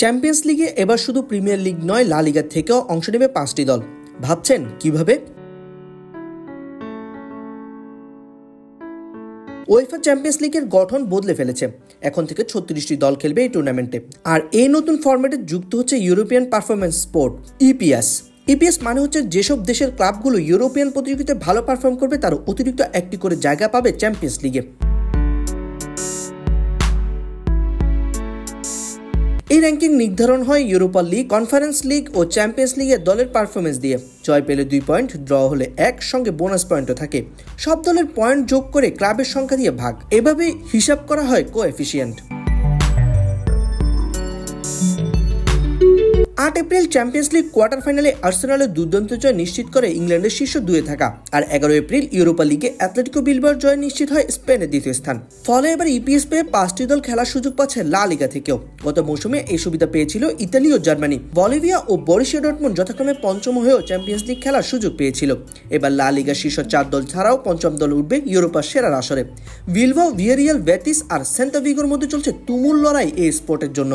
Champions লিগে এবার শুধু প্রিমিয়ার লিগ নয়, লা লিগা থেকেও অংশ নেবে 5টি দল। ভাবছেন কিভাবে? উয়েফা চ্যাম্পিয়ন্স লিগের গঠন বদলে ফেলেছে। এখন থেকে 36টি দল খেলবে এই টুর্নামেন্টে। আর এই নতুন ফরম্যাটে যুক্ত হচ্ছে European performance sport, EPS. EPS মানে হচ্ছে যেসব দেশের ক্লাবগুলো ইউরোপিয়ান প্রতিযোগিতায় ভালো পারফর্ম করবে তার অতিরিক্ত একটি করে জায়গা পাবে চ্যাম্পিয়ন্স লিগে। এই র্যাঙ্কিং নির্ধারণ হয় ইউরোপা লিগ, কনফারেন্স লিগ ও চ্যাম্পিয়ন্স লিগের দলের পারফরমেন্স দিয়ে। জয় পেলে 2 পয়েন্ট, ড্র হলে 1, সঙ্গে বোনাস পয়েন্টও থাকে। সব দলের পয়েন্ট যোগ করে ক্লাবের সংখ্যা দিয়ে ভাগ, এভাবে হিসাব করা হয় coefficient. 8 April champions league quarter ফাইনালে আর্সেনালের দুর্দান্ত জয় নিশ্চিত করে ইংল্যান্ডের শীর্ষ 2-এ থাকা। আর 11 এপ্রিল ইউরোপা লিগে অ্যাটলেটিকো বিলবাওর জয় নিশ্চিত হয় স্পেনের 2য় স্থান। ফলে এবার ইপিএস পেয়ে 5টি দল খেলার সুযোগ পাচ্ছে লা লিগা থেকেও। গত মৌসুমে এই সুবিধা পেয়েছিল ইতালি ও জার্মানি। বলিভিয়া ও বরুসিয়া ডর্টমুন্ড যথাক্রমে পঞ্চম হয়েও চ্যাম্পিয়ন্স লিগ খেলার সুযোগ পেয়েছিল। এবার লা লিগার শীর্ষ 4 দল ছাড়াও পঞ্চম দল উঠবে ইউরোপার সেরার আসরে। বিলবাও, ভিয়ারিয়াল, বেতিস আর সেল্তা ভিগোর মধ্যে চলছে তুমুল লড়াই এই স্পোর্টের জন্য।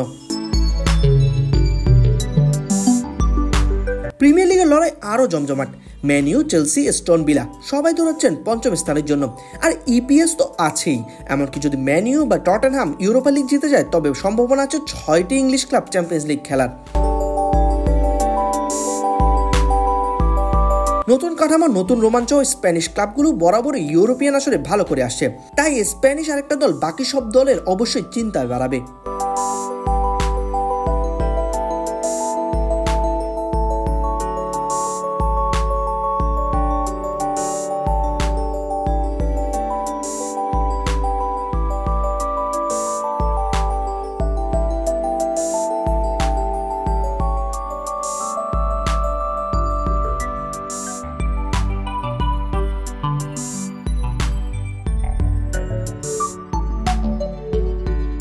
প্রিমিয়ার লিগের লড়াই আরও জমজমাট। Man U, Chelsea, Aston Villa সবাই দৌড়াচ্ছেন পঞ্চম স্থানের জন্য। আর ইপিএস তো আছেই। এমনকি যদি ম্যান ইউ বা টটেনহাম ইউরোপা লিগ জিতে যায় তবে সম্ভাবনা আছে 6টি ইংলিশ ক্লাব চ্যাম্পিয়ন্স লিগ খেলার। নতুন কাঠামো, নতুন রোমাঞ্চ ও স্প্যানিশ ক্লাবগুলো বরাবরই ইউরোপিয়ান আসরে ভালো করে আসছে। তাই স্প্যানিশ আরেকটা দল বাকি সব দলের অবশ্যই চিন্তায় বাড়াবে।